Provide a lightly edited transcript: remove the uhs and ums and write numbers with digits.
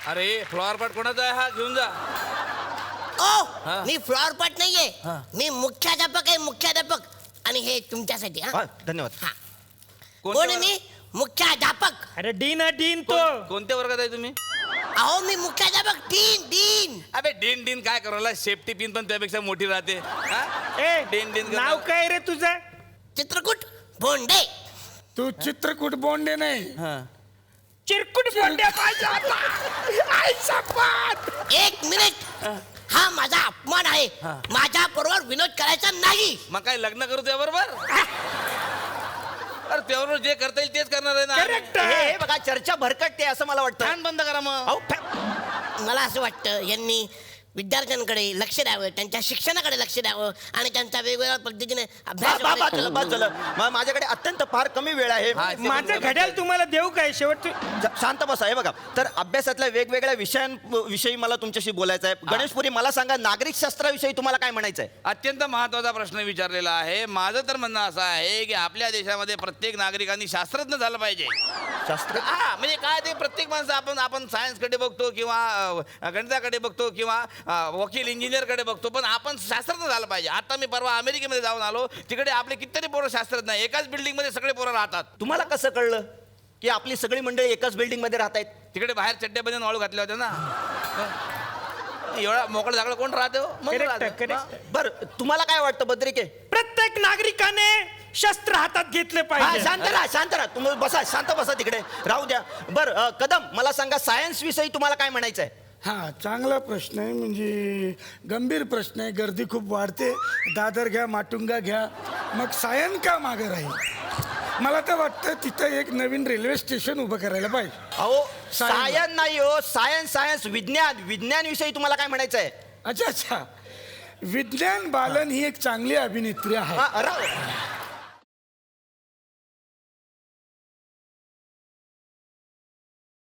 अरे flower pot कोणाचा आहे हा? घेऊन जा. ओ मी फ्लॉवर पॉट नाहीये, मी मुख्याध्यापक आहे, मुख्याध्यापक. आणि हे तुमच्यासाठी. हा धन्यवाद. हा. कोण आहे मी? मुख्याध्यापक. अरे डीन डीन तो. कोणत्या वर्गात आहे तुम्ही? अहो मी मुख्याध्यापक. Dean dean. अबे डीन डीन काय करायला? सेफ्टी पिन पण त्यापेक्षा मोठी राहते. ए डीन डीन नाव काय रे तुझं? चित्रकूट बोंडे. तू चित्रकूट बोंडे नाही, चिरकुट बोंड्या पाहिजे आता. आई शपथ. एक मिनिट. हा माझा अपमान आहे. माझ्या बरोबर विनोद करायचा नाही. मग काय लग्न करू त्याबरोबर? अरे त्याबरोबर जे करता येईल तेच करणार आहे ना. करेक्ट. हे बघा चर्चा भरकटते असं मला वाटतं. फॅन बंद करा मग. अहो, मला असं वाटतं यांनी विद्यार्थ्यांकडे लक्ष द्यावं, त्यांच्या शिक्षणाकडे लक्ष द्यावं आणि त्यांचा वेगवेगळ्या पद्धतीने अभ्यास बा- बा- बा- वगैरे चला, बस झालं. माझ्याकडे अत्यंत फार कमी वेळ आहे. हा, ते माझं पण घड्याळ तुम्हाला देऊ काय शेवट? शांत बसा. हे बघा, तर अभ्यासातल्या वेगवेगळ्या विषयांविषयी मला तुमच्याशी बोलायचं आहे. गणेशपुरी, मला सांगा, नागरिक शास्त्राविषयी तुम्हाला काय म्हणायचं आहे? अत्यंत महत्वाचा प्रश्न विचारलेला आहे. माझं तर म्हणणं असं आहे की आपल्या देशामध्ये प्रत्येक नागरिकांनी शास्त्रज्ञ झालं पाहिजे. शास्त्र हा म्हणजे काय ते प्रत्येक माणसं आपण सायन्सकडे बघतो किंवा गणिताकडे बघतो किंवा वकील इंजिनियरकडे बघतो, पण आपण शास्त्रज्ञ झालं पाहिजे. आता मी परवा अमेरिकेमध्ये जाऊन आलो. तिकडे आपले कितीतरी पोरं शास्त्रज्ञ आहे. एकाच बिल्डिंगमध्ये सगळे पोरं राहतात. तुम्हाला कसं कळलं की आपली सगळी मंडळी एकाच बिल्डिंग मध्ये राहत आहेत? तिकडे बाहेर चड्ड्या बंद वाळू घातल्या होत्या ना. एवढा मोकळं जागलं कोण राहते हो? मग Correct, राहतं. correct. बरं, तुम्हाला काय वाटतं बद्रिके? प्रत्येक नागरिकाने शस्त्र हातात घेतले हा, पाहिजे. शांत राहा. तुम्ही बसा, शांत बसा, तिकडे राहू द्या. बरं, कदम, मला सांगा, सायन्स विषयी तुम्हाला काय म्हणायचं आहे? हा चांगला प्रश्न आहे, म्हणजे गंभीर प्रश्न आहे. गर्दी खूप वाढते. दादर घ्या, माटुंगा घ्या, मग सायन का मागं राहील? मला तर वाटतं तिथं एक नवीन रेल्वे स्टेशन उभं करायला पाहिजे. अहो, सायन्स. सायन नाही हो, सायन्स विज्ञान विषयी तुम्हाला काय म्हणायचं आहे? अच्छा. विज्ञान बालन ही एक चांगली अभिनेत्री आहे. हा, राहू.